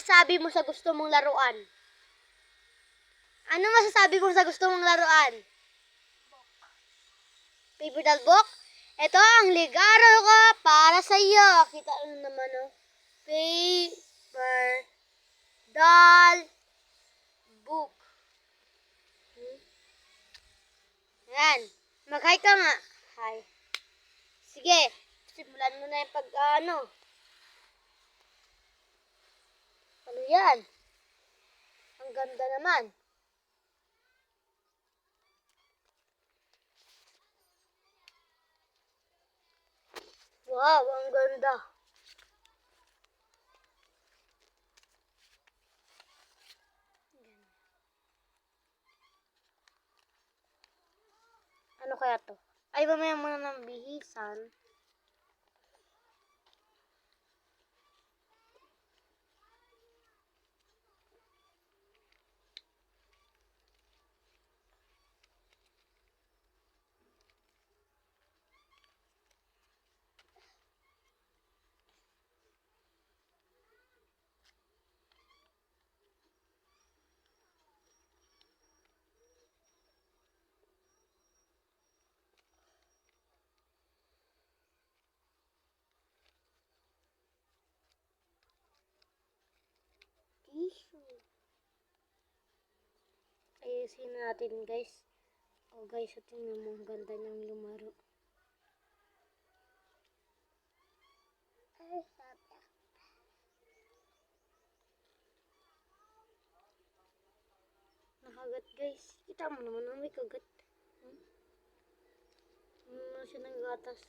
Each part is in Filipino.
masasabi mo sa gusto mong laruan? Ano masasabi mo sa gusto mong laruan? Paper doll book? Ito ang ligaro ko para sa iyo. Kita mo naman, oh. Paper doll book. Yan. Mag-hi ka nga. Hi. Sige. Simulan mo na yung pag-ano. Ano yan? Ang ganda naman. Wow, ang ganda. Ano kaya to? Ay, mamaya muna ng bihisan. Ayusin natin, guys. Oh, guys, tingnan mo, ang ganda niyang lumaro. Ay, sabi. Nakagat, guys. Kita mo naman, may kagat. Ano siya ng gatas.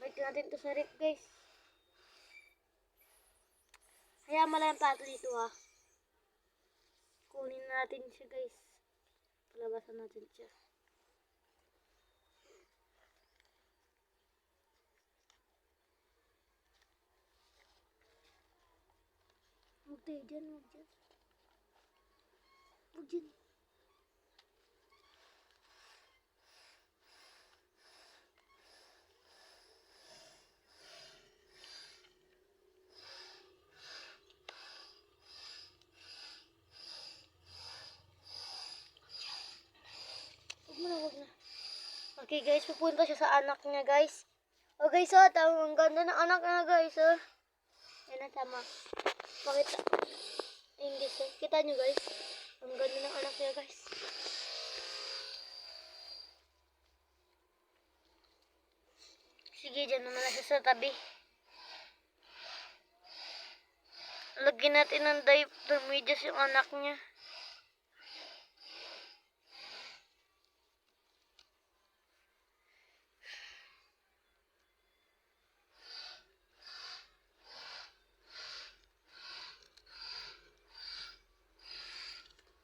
Balik natin to sa rip, guys. Kaya mala yung plato dito, ha. Kunin natin siya, guys. Palabasan natin siya. Huwag tayo dyan, huwag dyan. Huwag dyan. Huwag na. Okay, guys, pupunta siya sa anak niya, guys. Oh, guys, oh, ang ganda ng anak niya, guys, oh. Yan na, tama. Pakita. Ayun, guys, oh. Kita nyo, guys. Ang ganda ng anak niya, guys. Sige, dyan naman na siya sa tabi. Lagyan natin ng diaper medyas yung anak niya.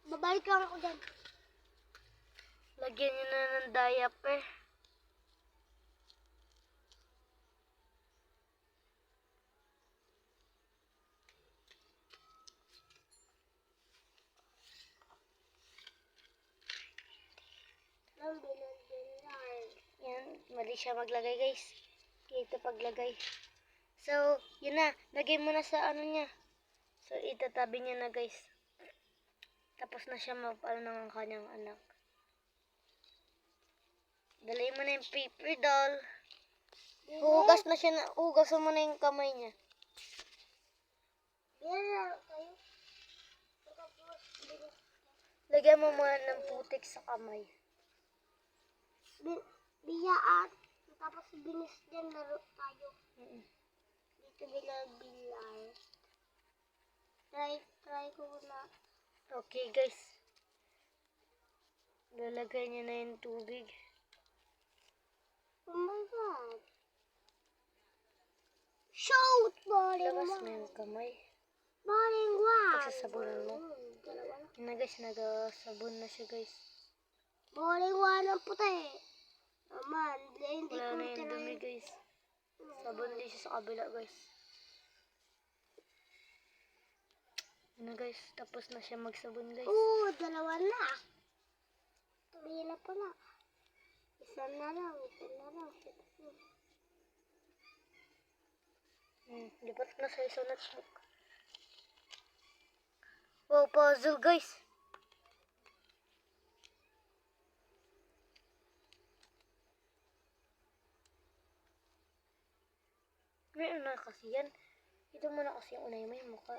Babalik lang ako dyan. Lagyan niyo na ng diaper. Yan, mali siya maglagay, guys. Ito paglagay. So, yun na. Lagay mo na sa ano niya. So, itatabi niya na, guys. Tapos na siya mag-ano ng kanyang anak. Dalay mo na yung paper doll. Hugas na siya na. Hugas mo na yung kamay niya. Lagyan mo muna ng putik sa kamay. Biyaan. Tapos binis din laro tayo. Dito bilang. Try ko na. Okay, guys. Lalagay niya na yung tubig. Oh my God. Shoot! Boring one. Labas mo yung kamay. Boring one. Pagsasabunan mo. Yun na, guys. Nagasabon na siya, guys. Boring one ang puti. Naman. Wala na yung dumi, guys. Sabon din siya sa kabila, guys. Yun na, guys. Tapos na siya magsabon, guys. Oo, dalawa na. Tuloy na pala. Isa na lang. Lipat na sa isang notebook. Wow, puzzle guys. May ano kasi yan. Ito muna kasi yung unay may mukha.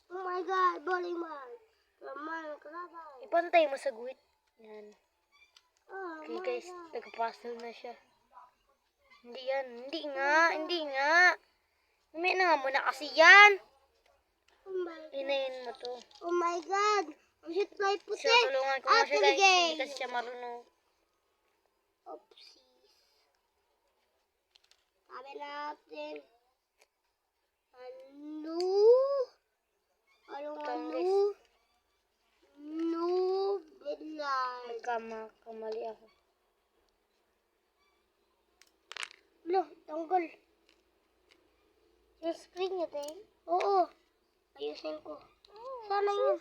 Oh my god, bowling ball. Kalaman, kalaban. Ipantay mo sa guwit. Yan. Oh okay guys, nagpa-puzzle na siya. Hindi yan. Hindi nga. May na nga muna kasi yan. Inayin mo to. Oh my god. Ang shit fly puti. Siya, tulungan ko nga siya guys. Hindi kasi siya marunong. Oopsies. Sabi natin. Ano? No, Bernard. Kamali ako. Lo, tanggal. Yung screen niya, Tay? Oo. Ayusin ko. Sana yun.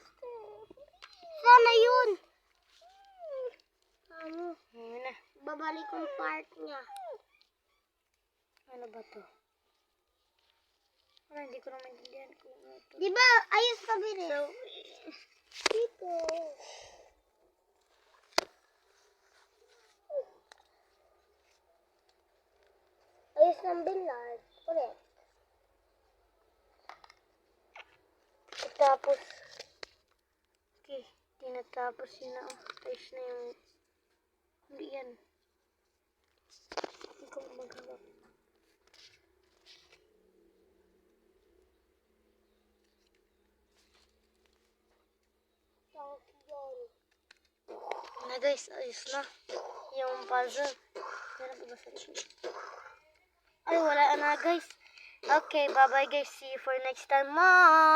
Ano? Na. Babalik yung part niya. Ano ba to? Hindi ko na maintindihan kung ano to. Diba, ayos ka bilis. So, dito. Ayos ng Bernard. Correct. Tapos, okay, tinatapos yun na. Ayos na yung, hindi yan. Hindi ko maghanap. Na guys, ayos na. Yung puzzle. Ay, wala na guys. Okay, bye-bye guys. See you for next time. Mom!